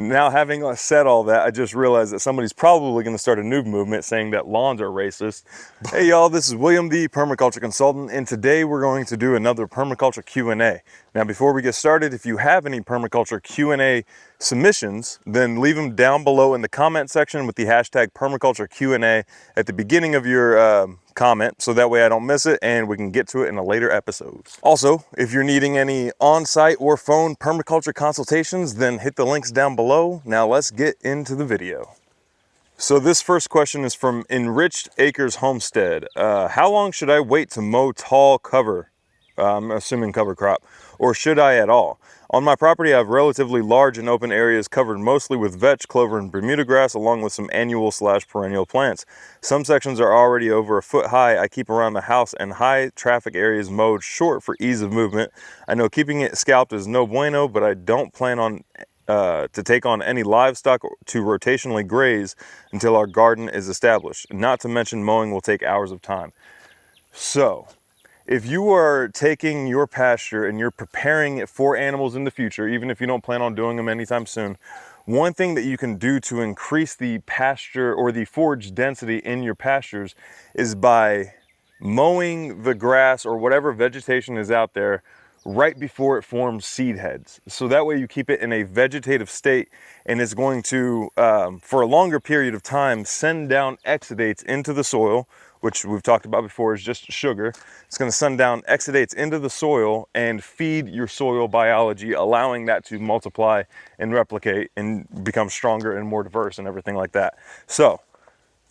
Now, having said all that, I just realized that somebody's probably going to start a new movement saying that lawns are racist. Hey y'all, this is William, the permaculture consultant, and today we're going to do another permaculture Q&A. Now, before we get started, if you have any permaculture Q&A submissions, then leave them down below in the comment section with the hashtag permaculture Q&A at the beginning of your comment, so that way I don't miss it and we can get to it in a later episode. Also, if you're needing any on-site or phone permaculture consultations, then hit the links down below. Now let's get into the video. So this first question is from Enriched Acres Homestead. How long should I wait to mow tall cover? I'm assuming cover crop, or should I at all? On my property, I have relatively large and open areas covered mostly with vetch, clover, and Bermuda grass, along with some annual/perennial plants. Some sections are already over a foot high. I keep around the house and high traffic areas mowed short for ease of movement. I know keeping it scalped is no bueno, but I don't plan on to take on any livestock to rotationally graze until our garden is established. Not to mention mowing will take hours of time. So, if you are taking your pasture and you're preparing it for animals in the future, even if you don't plan on doing them anytime soon, one thing that you can do to increase the pasture or the forage density in your pastures is by mowing the grass or whatever vegetation is out there right before it forms seed heads. So that way you keep it in a vegetative state, and it's going to, for a longer period of time, send down exudates into the soil, which we've talked about before is just sugar. It's going to send down exudates into the soil and feed your soil biology, allowing that to multiply and replicate and become stronger and more diverse and everything like that. So,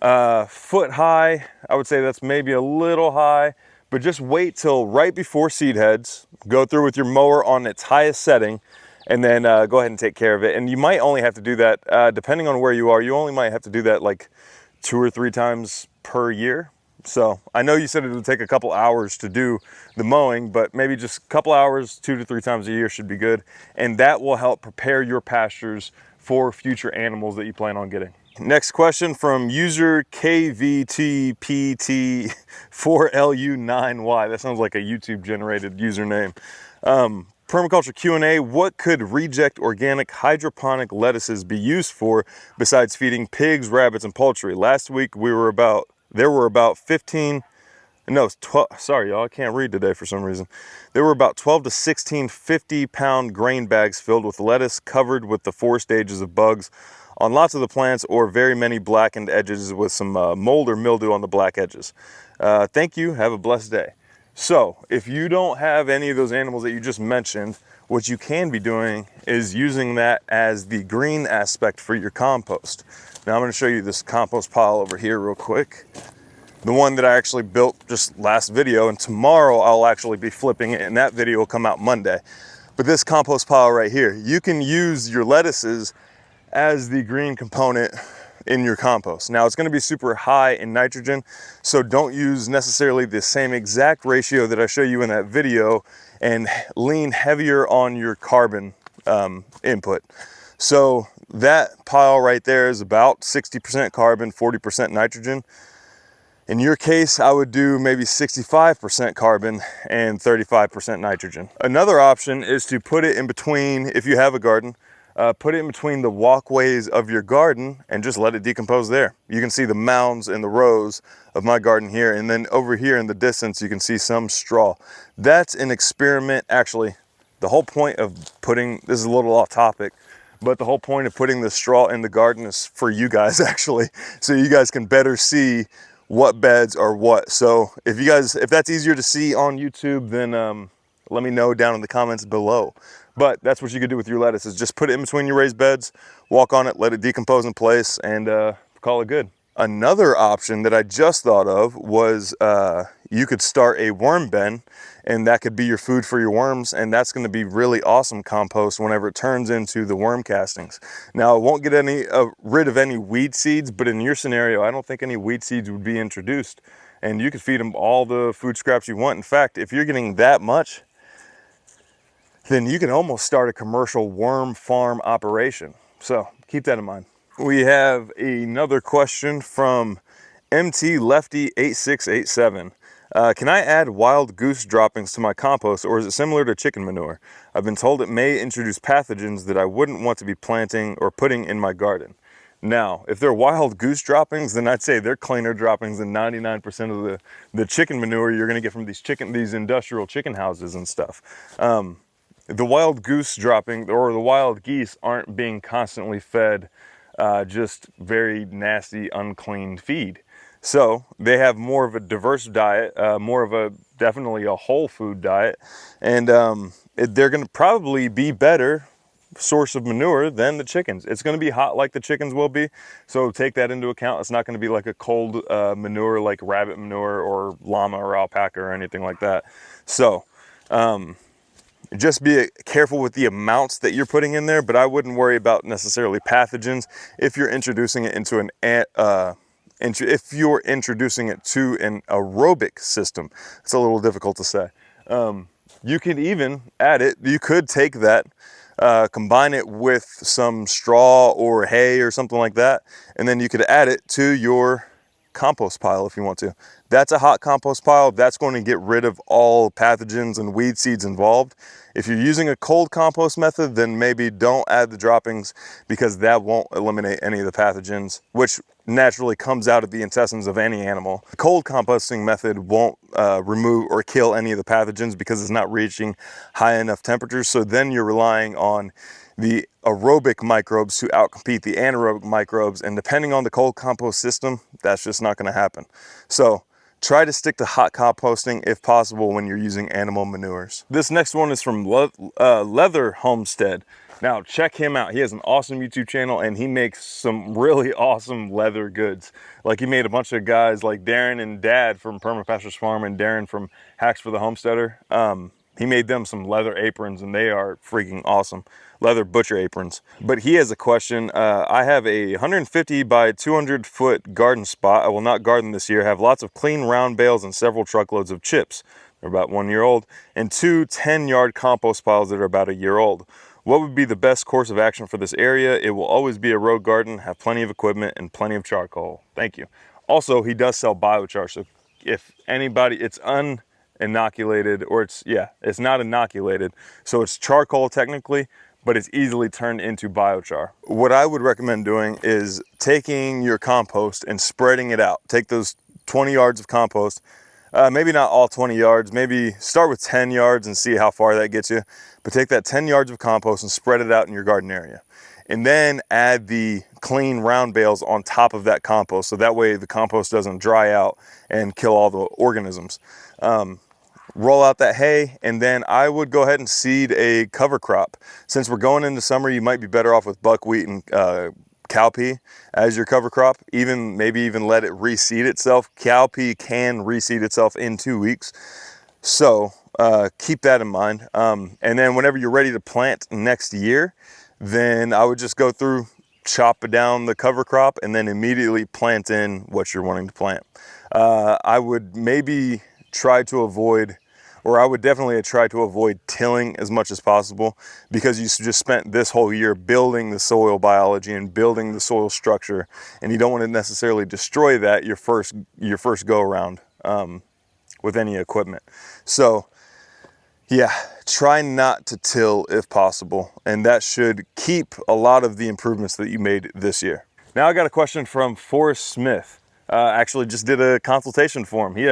foot high, I would say that's maybe a little high, but just wait till right before seed heads, go through with your mower on its highest setting, and then go ahead and take care of it. And you might only have to do that, depending on where you are, you only might have to do that like 2 or 3 times per year. So I know you said it would take a couple hours to do the mowing, but maybe just a couple hours, 2 to 3 times a year should be good. And that will help prepare your pastures for future animals that you plan on getting. Next question from user KVTPT4LU9Y. That sounds like a YouTube generated username. Permaculture Q&A, what could reject organic hydroponic lettuces be used for besides feeding pigs, rabbits, and poultry? Last week there were about 15, no, 12, sorry y'all, I can't read today for some reason. There were about 12 to 16 50-pound grain bags filled with lettuce covered with the 4 stages of bugs on lots of the plants, or very many blackened edges with some mold or mildew on the black edges. Thank you, have a blessed day. So if you don't have any of those animals that you just mentioned, what you can be doing is using that as the green aspect for your compost. Now I'm going to show you this compost pile over here real quick. The one that I actually built just last video, and tomorrow I'll actually be flipping it, and that video will come out Monday. But this compost pile right here, you can use your lettuces as the green component in your compost. Now it's going to be super high in nitrogen, so don't use necessarily the same exact ratio that I show you in that video, and lean heavier on your carbon input. So that pile right there is about 60% carbon, 40% nitrogen. In your case, I would do maybe 65% carbon and 35% nitrogen. Another option is to put it in between, if you have a garden, put it in between the walkways of your garden and just let it decompose there. You can see the mounds and the rows of my garden here, and then over here in the distance you can see some straw. That's an experiment. Actually, the whole point of putting, this is a little off topic, but the whole point of putting the straw in the garden is for you guys actually, so you guys can better see what beds are what. So if that's easier to see on YouTube, then let me know down in the comments below. But that's what you could do with your lettuce, is just put it in between your raised beds, walk on it, let it decompose in place, and call it good. Another option that I just thought of was you could start a worm bin, and that could be your food for your worms, and that's going to be really awesome compost whenever it turns into the worm castings. Now, it won't get rid of any weed seeds, but in your scenario, I don't think any weed seeds would be introduced, and you could feed them all the food scraps you want. In fact, if you're getting that much, then you can almost start a commercial worm farm operation. So keep that in mind. We have another question from MT Lefty 8687. Can I add wild goose droppings to my compost, or is it similar to chicken manure? I've been told it may introduce pathogens that I wouldn't want to be planting or putting in my garden. Now, if they're wild goose droppings, then I'd say they're cleaner droppings than 99% of the chicken manure you're gonna get from these industrial chicken houses and stuff. The wild goose dropping or the wild geese aren't being constantly fed just very nasty, unclean feed. So they have more of a diverse diet, more of a definitely a whole food diet, and they're going to probably be better source of manure than the chickens. It's going to be hot like the chickens will be, so take that into account. It's not going to be like a cold manure like rabbit manure or llama or alpaca or anything like that. So just be careful with the amounts that you're putting in there, but I wouldn't worry about necessarily pathogens if you're introducing it into if you're introducing it to an aerobic system. It's a little difficult to say. You could even add it, you could take that, combine it with some straw or hay or something like that, and then you could add it to your compost pile if you want to. That's a hot compost pile. That's going to get rid of all pathogens and weed seeds involved. If you're using a cold compost method, then maybe don't add the droppings, because that won't eliminate any of the pathogens, which naturally comes out of the intestines of any animal. The cold composting method won't remove or kill any of the pathogens because it's not reaching high enough temperatures. So then you're relying on the aerobic microbes to outcompete the anaerobic microbes, and depending on the cold compost system, that's just not going to happen. So try to stick to hot composting if possible when you're using animal manures. This next one is from Leather Homestead. Now check him out. He has an awesome YouTube channel and he makes some really awesome leather goods. Like he made a bunch of guys like Darren and Dad from Permaculture's Farm and Darren from Hacks for the Homesteader. He made them some leather aprons and they are freaking awesome. Leather butcher aprons. But he has a question. I have a 150 by 200 foot garden spot. I will not garden this year. I have lots of clean round bales and several truckloads of chips. They're about 1 year old, and two 10-yard compost piles that are about a year old. What would be the best course of action for this area? It will always be a row garden, have plenty of equipment and plenty of charcoal. Thank you. Also, he does sell biochar, so if anybody, it's uninoculated, or it's not inoculated, so it's charcoal technically, but it's easily turned into biochar. What I would recommend doing is taking your compost and spreading it out. Take those 20 yards of compost, maybe not all 20 yards, maybe start with 10 yards and see how far that gets you. But take that 10 yards of compost and spread it out in your garden area. And then add the clean round bales on top of that compost, so that way the compost doesn't dry out and kill all the organisms. Roll out that hay, and then I would go ahead and seed a cover crop. Since we're going into summer, you might be better off with buckwheat and cowpea as your cover crop. Maybe even let it reseed itself. Cowpea can reseed itself in 2 weeks, so keep that in mind. And then whenever you're ready to plant next year, then I would just go through, chop down the cover crop, and then immediately plant in what you're wanting to plant. I would maybe try to avoid, or I would definitely try to avoid tilling as much as possible, because you just spent this whole year building the soil biology and building the soil structure, and you don't want to necessarily destroy that your first go around with any equipment. So yeah, try not to till if possible, and that should keep a lot of the improvements that you made this year. Now I got a question from Forrest Smith. Actually just did a consultation for him. He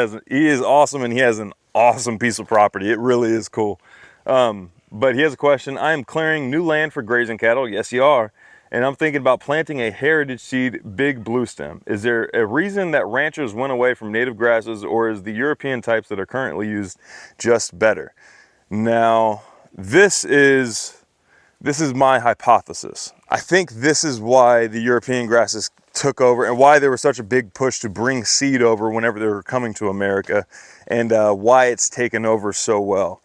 is awesome, and he has an awesome piece of property. It really is cool. But he has a question. I am clearing new land for grazing cattle. Yes, you are. And I'm thinking about planting a heritage seed big blue stem. Is there a reason that ranchers went away from native grasses, or is the European types that are currently used just better? Now, this is my hypothesis. I think this is why the European grasses took over, and why there was such a big push to bring seed over whenever they were coming to America, and why it's taken over so well.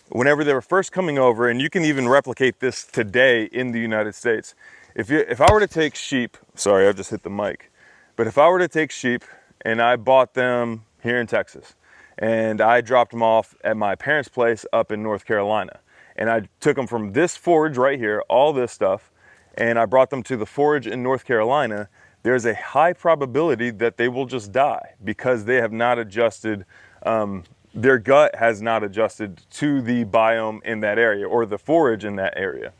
Whenever they were first coming over, and you can even replicate this today in the United States. If I were to take sheep, sorry, I just hit the mic, but if I were to take sheep and I bought them here in Texas, and I dropped them off at my parents' place up in North Carolina, and I took them from this forage right here, all this stuff, and I brought them to the forage in North Carolina, there's a high probability that they will just die because they have not adjusted, their gut has not adjusted to the biome in that area or the forage in that area.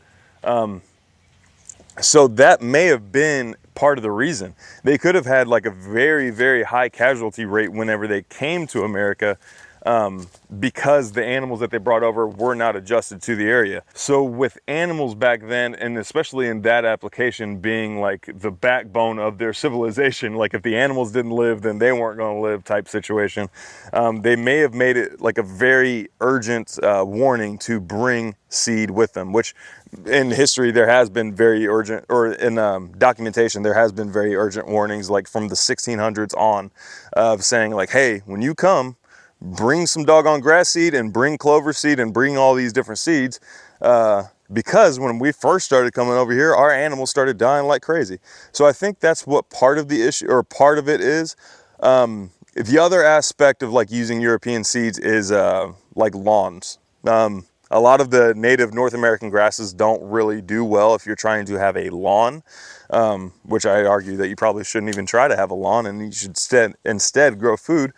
So that may have been part of the reason. They could have had like a very, very high casualty rate whenever they came to America, because the animals that they brought over were not adjusted to the area. So with animals back then, and especially in that application being like the backbone of their civilization, like if the animals didn't live, then they weren't going to live type situation, they may have made it like a very urgent warning to bring seed with them, which in history there has been very urgent, or in documentation there has been very urgent warnings, like from the 1600s on, of saying like, hey, when you come, bring some doggone grass seed and bring clover seed and bring all these different seeds, because when we first started coming over here, our animals started dying like crazy. So I think that's what part of the issue, or part of it is. The other aspect of like using European seeds is like lawns. A lot of the native North American grasses don't really do well if you're trying to have a lawn, which I argue that you probably shouldn't even try to have a lawn, and you should instead grow food.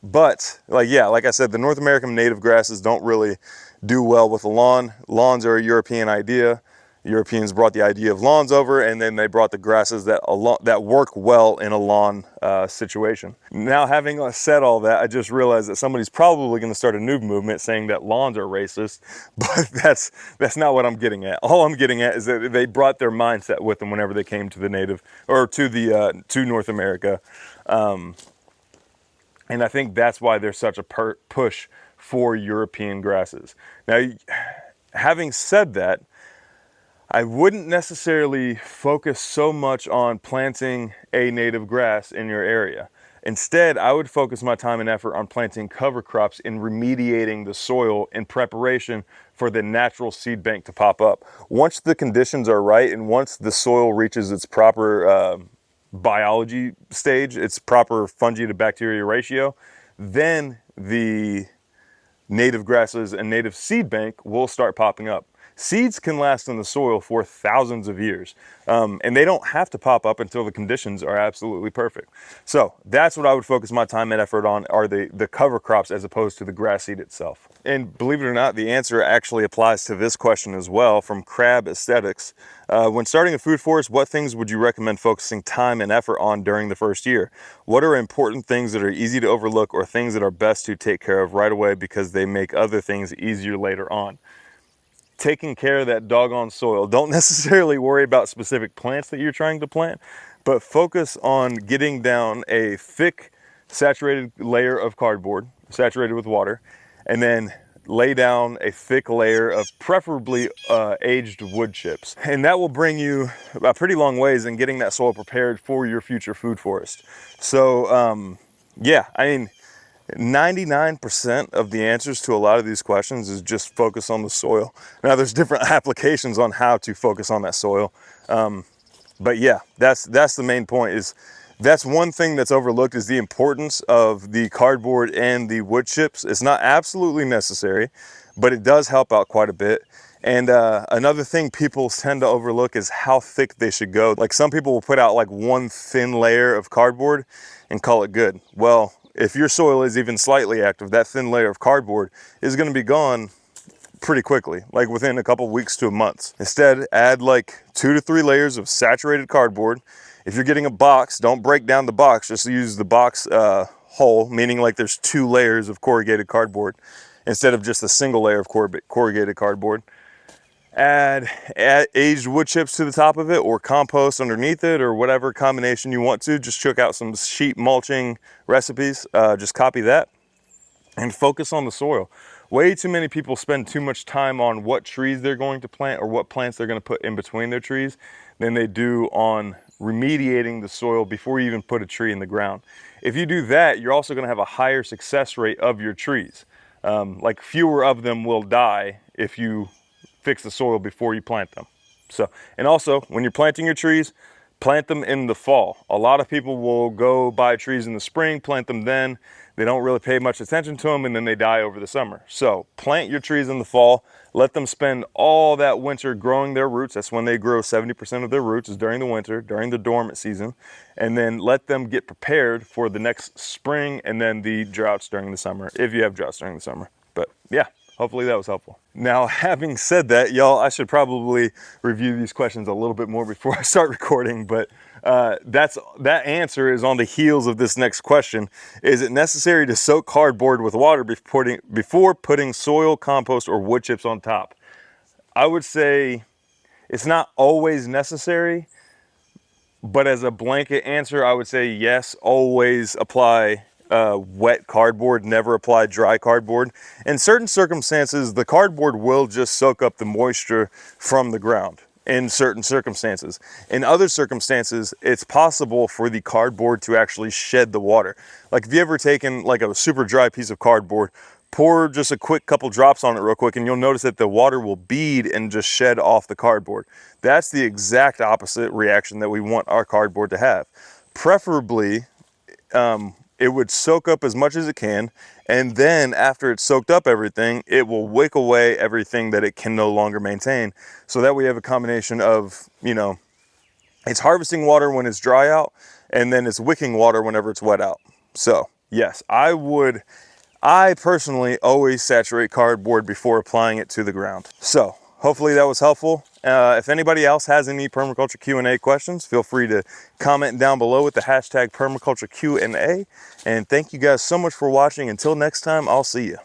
But like, yeah, like I said, the North American native grasses don't really do well with a lawn. Lawns are a European idea. Europeans brought the idea of lawns over, and then they brought the grasses that work well in a lawn situation. Now, having said all that, I just realized that somebody's probably going to start a new movement saying that lawns are racist, but that's not what I'm getting at. All I'm getting at is that they brought their mindset with them whenever they came to the native, or to North America. And I think that's why there's such a push for European grasses. Now, having said that, I wouldn't necessarily focus so much on planting a native grass in your area. Instead, I would focus my time and effort on planting cover crops and remediating the soil in preparation for the natural seed bank to pop up. Once the conditions are right, and once the soil reaches its proper biology stage, its proper fungi to bacteria ratio, then the native grasses and native seed bank will start popping up. Seeds can last in the soil for thousands of years, and they don't have to pop up until the conditions are absolutely perfect. So that's what I would focus my time and effort on, are the cover crops as opposed to the grass seed itself. And believe it or not, the answer actually applies to this question as well, from Crab Aesthetics. When starting a food forest, what things would you recommend focusing time and effort on during the first year? What are important things that are easy to overlook, or things that are best to take care of right away because they make other things easier later on? Taking care of that doggone soil. Don't necessarily worry about specific plants that you're trying to plant, but focus on getting down a thick, saturated layer of cardboard, saturated with water, and then lay down a thick layer of preferably aged wood chips. And that will bring you a pretty long ways in getting that soil prepared for your future food forest. So yeah, I mean, 99% of the answers to a lot of these questions is just focus on the soil. Now, there's different applications on how to focus on that soil. But yeah, that's the main point. Is that's one thing that's overlooked, is the importance of the cardboard and the wood chips. It's not absolutely necessary, but it does help out quite a bit. And another thing people tend to overlook is how thick they should go. Like, some people will put out like one thin layer of cardboard and call it good. Well, if your soil is even slightly active, that thin layer of cardboard is going to be gone pretty quickly, like within a couple weeks to a month. Instead, add like 2 to 3 layers of saturated cardboard. If you're getting a box, don't break down the box, just use the box whole, meaning like there's 2 layers of corrugated cardboard instead of just a single layer of corrugated cardboard. Add aged wood chips to the top of it, or compost underneath it, or whatever combination you want to. Just check out some sheep mulching recipes, just copy that, and focus on the soil. Way too many people spend too much time on what trees they're going to plant or what plants they're going to put in between their trees than they do on remediating the soil before you even put a tree in the ground. If you do that, you're also going to have a higher success rate of your trees. Like, fewer of them will die if you fix the soil before you plant them. So, and also when you're planting your trees, Plant them in the fall. A lot of people will go buy trees in the spring, plant them then. They don't really pay much attention to them, and then they die over the summer. So plant your trees in the fall. Let them spend all that winter growing their roots. That's when they grow 70% of their roots, is during the winter, during the dormant season. And then let them get prepared for the next spring and then the droughts during the summer, if you have droughts during the summer. But yeah, hopefully that was helpful. Now, having said that, y'all, I should probably review these questions a little bit more before I start recording, but that answer is on the heels of this next question. Is it necessary to soak cardboard with water before putting soil, compost, or wood chips on top? I would say it's not always necessary, but as a blanket answer, I would say yes, always apply wet cardboard, never apply dry cardboard. In certain circumstances, the cardboard will just soak up the moisture from the ground. In certain circumstances. In other circumstances, it's possible for the cardboard to actually shed the water. Like if you ever taken like a super dry piece of cardboard, pour just a quick couple drops on it real quick, and you'll notice that the water will bead and just shed off the cardboard. That's the exact opposite reaction that we want our cardboard to have. Preferably, it would soak up as much as it can, and then after it's soaked up everything, it will wick away everything that it can no longer maintain. So that we have a combination of, you know, it's harvesting water when it's dry out, and then it's wicking water whenever it's wet out. So yes, I personally always saturate cardboard before applying it to the ground. So hopefully that was helpful. If anybody else has any permaculture Q&A questions, feel free to comment down below with the hashtag permaculture Q&A. And thank you guys so much for watching. Until next time, I'll see you.